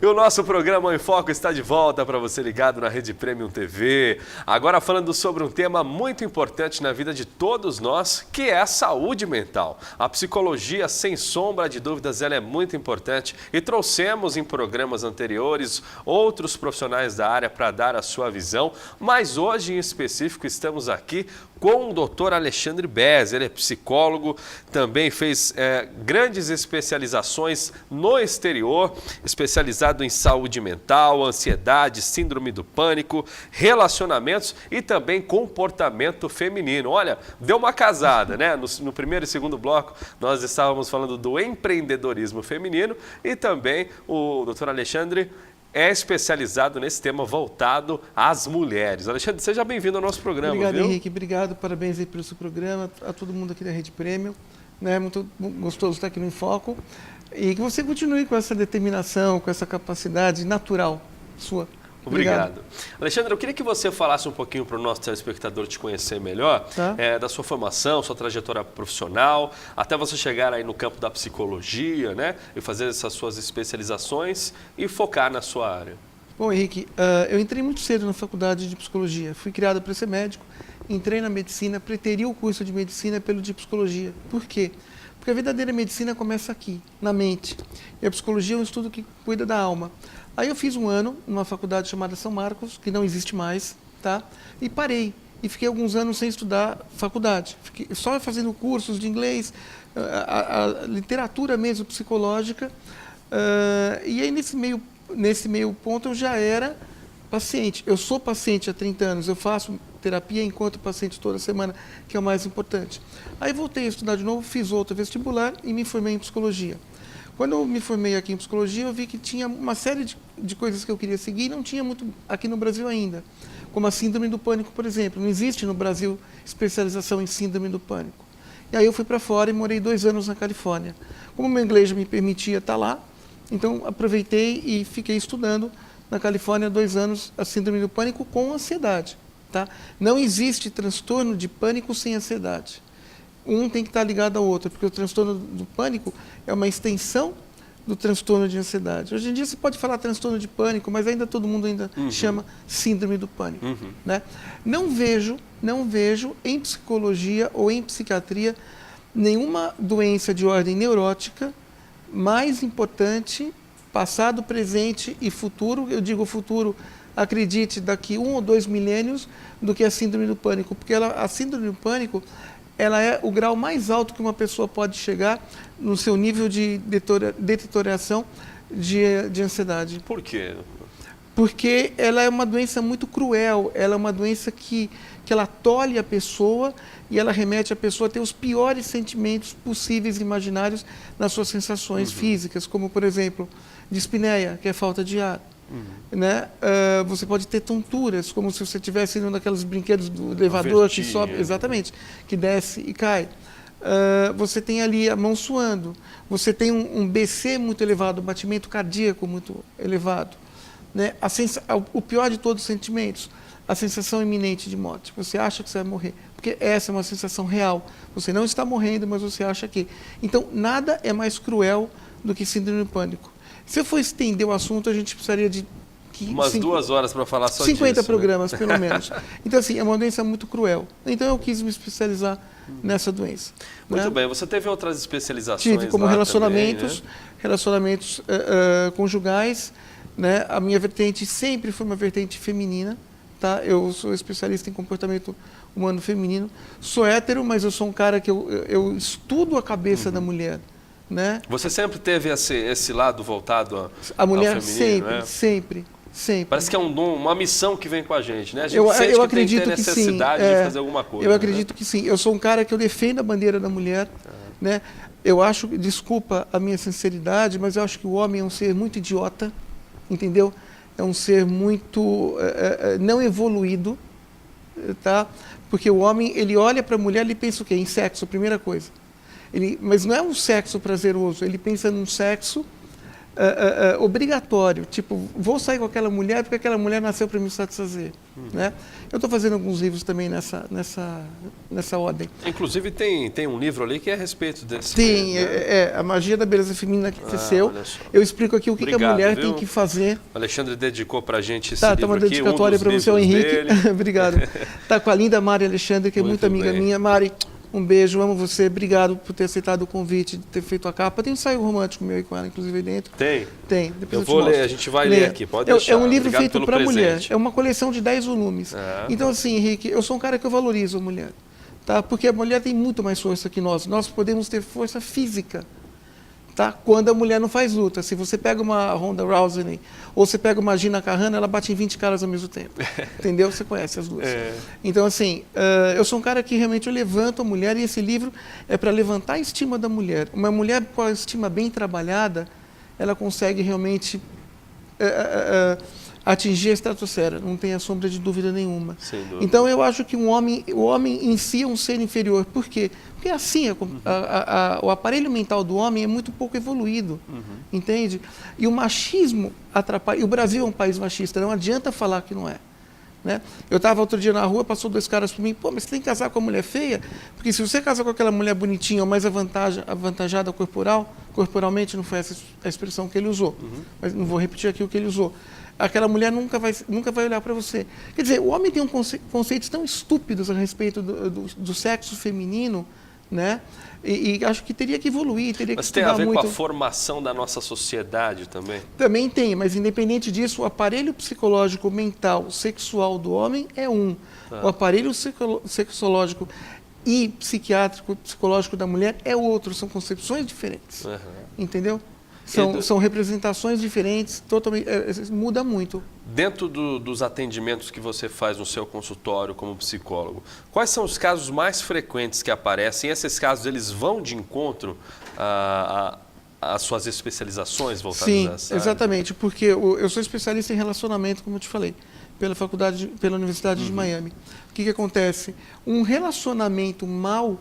E o nosso programa Em Foco está de volta para você ligado na Rede Premium TV. Agora falando sobre um tema muito importante na vida de todos nós, que é a saúde mental. A psicologia, sem sombra de dúvidas, ela é muito importante e trouxemos em programas anteriores outros profissionais da área para dar a sua visão, mas hoje em específico estamos aqui com o Dr. Alexandre Bez. Ele é psicólogo, também fez grandes especializações no exterior, especializado em saúde mental, ansiedade, síndrome do pânico, relacionamentos e também comportamento feminino. Olha, deu uma casada, né? No primeiro e segundo bloco nós estávamos falando do empreendedorismo feminino e também o Dr. Alexandre é especializado nesse tema voltado às mulheres. Alexandre, seja bem-vindo ao nosso programa. Obrigado, viu? Henrique. Obrigado, parabéns aí pelo seu programa, a todo mundo aqui da Rede Premium. Né? Muito gostoso estar aqui no Em Foco. E que você continue com essa determinação, com essa capacidade natural sua. Obrigado. Alexandre, eu queria que você falasse um pouquinho para o nosso telespectador te conhecer melhor, tá? Da sua formação, sua trajetória profissional, até você chegar aí no campo da psicologia, né? E fazer essas suas especializações e focar na sua área. Bom, Henrique, eu entrei muito cedo na faculdade de psicologia. Fui criado para ser médico, entrei na medicina, preteria o curso de medicina pelo de psicologia. Por quê? Porque a verdadeira medicina começa aqui, na mente. E a psicologia é um estudo que cuida da alma. Aí eu fiz um ano numa faculdade chamada São Marcos, que não existe mais, tá? E parei. E fiquei alguns anos sem estudar faculdade. Fiquei só fazendo cursos de inglês, a literatura mesmo psicológica. E aí nesse meio ponto eu já era paciente. Eu sou paciente há 30 anos, eu faço terapia enquanto paciente toda semana, que é o mais importante. Aí voltei a estudar de novo, fiz outro vestibular e me formei em psicologia. Quando eu me formei aqui em psicologia, eu vi que tinha uma série de coisas que eu queria seguir e não tinha muito aqui no Brasil ainda. Como a síndrome do pânico, por exemplo. Não existe no Brasil especialização em síndrome do pânico. E aí eu fui para fora e morei 2 anos na Califórnia. Como o meu inglês me permitia estar lá, então aproveitei e fiquei estudando na Califórnia 2 anos a síndrome do pânico com ansiedade. Tá? Não existe transtorno de pânico sem ansiedade. Um tem que estar ligado ao outro, porque o transtorno do pânico é uma extensão do transtorno de ansiedade. Hoje em dia você pode falar transtorno de pânico, mas ainda todo mundo chama síndrome do pânico. Né? Não vejo em psicologia ou em psiquiatria nenhuma doença de ordem neurótica mais importante, passado, presente e futuro. Eu digo futuro, acredite, daqui 1 ou 2 milênios, do que a síndrome do pânico, porque a síndrome do pânico ela é o grau mais alto que uma pessoa pode chegar no seu nível de deterioração de ansiedade. Por quê? Porque ela é uma doença muito cruel, ela é uma doença que ela tolhe a pessoa e ela remete a pessoa a ter os piores sentimentos possíveis e imaginários nas suas sensações físicas, como, por exemplo, dispneia, que é falta de ar. Né? Você pode ter tonturas, como se você estivesse indo naqueles brinquedos do elevador que sobe, exatamente, que desce e cai. Você tem ali a mão suando, você tem um BC muito elevado, um batimento cardíaco muito elevado. Né? O pior de todos os sentimentos, a sensação iminente de morte. Você acha que você vai morrer, porque essa é uma sensação real. Você não está morrendo, mas você acha que. Então, nada é mais cruel do que síndrome do pânico. Se eu for estender o assunto, a gente precisaria de umas 2 horas para falar só 50 disso, programas, né? pelo menos. Então, assim, é uma doença muito cruel. Então, eu quis me especializar nessa doença. Muito né? bem. Você teve outras especializações? Tive, como lá relacionamentos, também, né? relacionamentos conjugais. Né? A minha vertente sempre foi uma vertente feminina. Tá? Eu sou especialista em comportamento humano feminino. Sou hétero, mas eu sou um cara que eu estudo a cabeça da mulher. Né? Você sempre teve esse lado voltado a mulher ao feminino, sempre. Parece que é uma missão que vem com a gente, né? A gente eu sente que acredito tem que ter necessidade de fazer alguma coisa. Eu acredito que sim. Eu sou um cara que eu defendo a bandeira da mulher. Né? Eu acho, desculpa a minha sinceridade, mas eu acho que o homem é um ser muito idiota, entendeu? É um ser muito não evoluído, tá? Porque o homem, ele olha para a mulher e pensa o quê? Em sexo, primeira coisa. Mas não é um sexo prazeroso, ele pensa num sexo obrigatório, tipo, vou sair com aquela mulher porque aquela mulher nasceu para me satisfazer, né? Eu estou fazendo alguns livros também nessa ordem. Inclusive tem um livro ali que é a respeito desse. Sim, né? A Magia da Beleza Feminina que aconteceu. Eu explico aqui o que a mulher tem que fazer. O Alexandre dedicou para a gente esse livro aqui. Tá uma dedicatória para você, Henrique. Obrigado. Tá com a linda Mari Alexandre, que é muito amiga minha. Mari, um beijo, amo você, obrigado por ter aceitado o convite, de ter feito a capa. Tem um ensaio romântico meu e com ela, inclusive, aí dentro. Tem? Tem. Depois eu vou ler, a gente vai ler aqui, pode deixar. É um livro Obrigado feito para mulher, é uma coleção de 10 volumes. Então, assim, Henrique, eu sou um cara que eu valorizo a mulher, tá? Porque a mulher tem muito mais força que nós. Nós podemos ter força física, tá? Quando a mulher não faz luta. Se você pega uma Ronda Rousey ou você pega uma Gina Carano, ela bate em 20 caras ao mesmo tempo. Entendeu? Você conhece as duas. Então, assim, eu sou um cara que realmente eu levanto a mulher e esse livro é para levantar a estima da mulher. Uma mulher com a estima bem trabalhada, ela consegue realmente atingir a estratosfera, não tenha sombra de dúvida nenhuma. Sem dúvida. Então eu acho que o homem em si é um ser inferior. Por quê? Porque assim, o aparelho mental do homem é muito pouco evoluído, entende? E o machismo atrapalha. E o Brasil é um país machista, não adianta falar que não é. Né? Eu estava outro dia na rua, passou 2 caras por mim, pô, mas você tem que casar com a mulher feia? Porque se você casar com aquela mulher bonitinha ou mais avantajada corporalmente, não foi essa a expressão que ele usou, mas não vou repetir aqui o que ele usou. Aquela mulher nunca vai olhar para você. Quer dizer, o homem tem conceitos tão estúpidos a respeito do sexo feminino, né? E acho que teria que evoluir, teria que estudar muito. Mas tem a ver com a formação da nossa sociedade também? Também tem, mas independente disso, o aparelho psicológico, mental, sexual do homem é um. O aparelho sexológico e psiquiátrico, psicológico da mulher é outro. São concepções diferentes. Entendeu? São representações diferentes, totalmente, muda muito. Dentro dos atendimentos que você faz no seu consultório como psicólogo, quais são os mais frequentes que aparecem? E esses casos, eles vão de encontro às suas especializações voltadas a essa área? Exatamente, porque eu sou especialista em relacionamento, como eu te falei, pela Universidade de Miami. O que acontece? Um relacionamento mal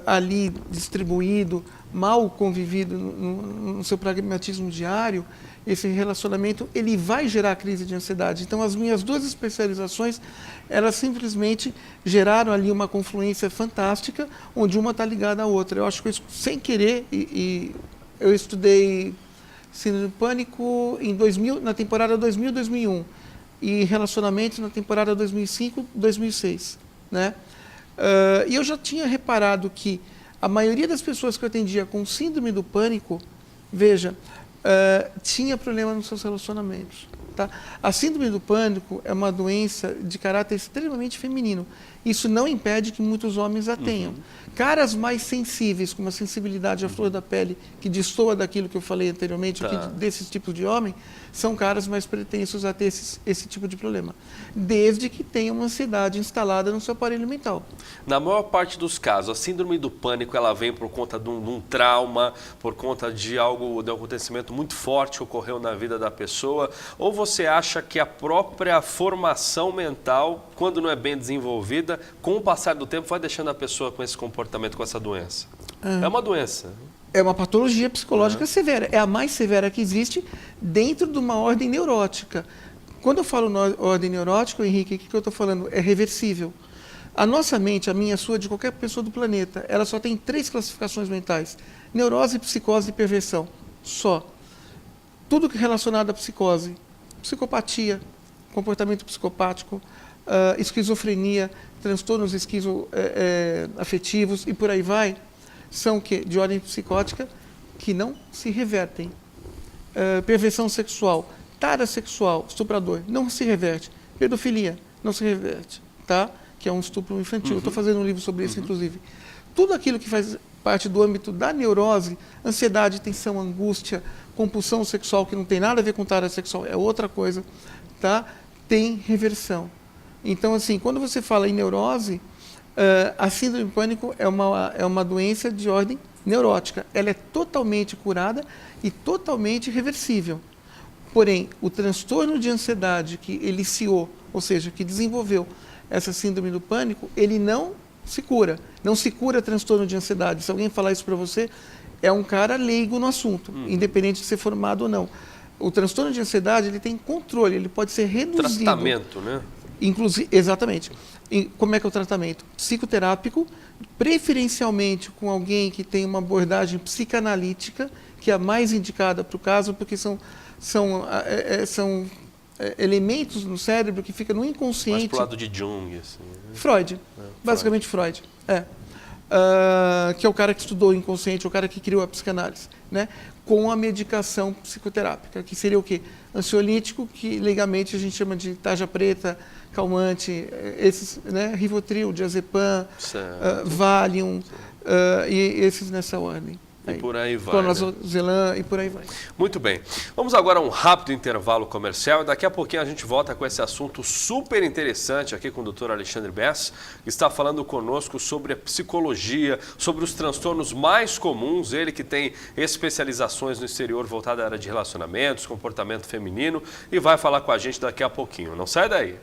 ali distribuído, mal convivido no seu pragmatismo diário, esse relacionamento ele vai gerar crise de ansiedade. Então, as minhas 2 especializações, elas simplesmente geraram ali uma confluência fantástica, onde uma está ligada à outra. Eu acho que isso, sem querer, e eu estudei síndrome do pânico na temporada 2000-2001 e relacionamentos na temporada 2005-2006, né? E eu já tinha reparado que a maioria das pessoas que eu atendia com síndrome do pânico, veja, tinha problema nos seus relacionamentos. Tá? A síndrome do pânico é uma doença de caráter extremamente feminino. Isso não impede que muitos homens a tenham. Caras mais sensíveis, com uma sensibilidade à flor da pele, que destoa daquilo que eu falei anteriormente, desses tipos de homem, são caras mais pretensos a ter esse tipo de problema. Desde que tenham uma ansiedade instalada no seu aparelho mental. Na maior parte dos casos, a síndrome do pânico ela vem por conta de um trauma, por conta de um acontecimento muito forte que ocorreu na vida da pessoa, ou você acha que a própria formação mental, quando não é bem desenvolvida, com o passar do tempo vai deixando a pessoa com esse comportamento, com essa doença? É uma doença. É uma patologia psicológica severa. É a mais severa que existe dentro de uma ordem neurótica. Quando eu falo ordem neurótica, Henrique, o que eu estou falando? É reversível. A nossa mente, a minha, a sua, de qualquer pessoa do planeta, ela só tem 3 classificações mentais: neurose, psicose e perversão. Só. Tudo que é relacionado à psicose, psicopatia, comportamento psicopático, esquizofrenia, transtornos afetivos e por aí vai, são o quê? De ordem psicótica que não se revertem. Perversão sexual, tara sexual, estuprador, não se reverte. Pedofilia, não se reverte, tá? Que é um estupro infantil. Eu estou fazendo um livro sobre isso, inclusive. Tudo aquilo que faz parte do âmbito da neurose, ansiedade, tensão, angústia, compulsão sexual, que não tem nada a ver com tara sexual, é outra coisa, tá? Tem reversão. Então, assim, quando você fala em neurose, a síndrome do pânico é uma doença de ordem neurótica. Ela é totalmente curada e totalmente reversível. Porém, o transtorno de ansiedade que eliciou, ou seja, que desenvolveu essa síndrome do pânico, ele não se cura. Não se cura transtorno de ansiedade. Se alguém falar isso para você, é um cara leigo no assunto, independente de ser formado ou não. O transtorno de ansiedade, ele tem controle, ele pode ser reduzido. Tratamento, né? Inclusive, exatamente. E como é que é o tratamento? Psicoterápico, preferencialmente com alguém que tem uma abordagem psicanalítica, que é a mais indicada para o caso, porque são elementos no cérebro que ficam no inconsciente. Mais pro lado de Jung, assim. Né? Freud, basicamente Freud. Que é o cara que estudou o inconsciente, o cara que criou a psicanálise, né? Com a medicação psicoterápica, que seria o quê? Ansiolítico, que legalmente a gente chama de tarja preta, calmante, esses, né? Rivotril, diazepam, Valium, e esses nessa ordem. E por aí vai. Clonazepam, e por aí vai. Muito bem. Vamos agora a um rápido intervalo comercial e daqui a pouquinho a gente volta com esse assunto super interessante aqui com o Dr. Alexandre Bess, que está falando conosco sobre a psicologia, sobre os transtornos mais comuns, ele que tem especializações no exterior voltada à área de relacionamentos, comportamento feminino e vai falar com a gente daqui a pouquinho. Não sai daí.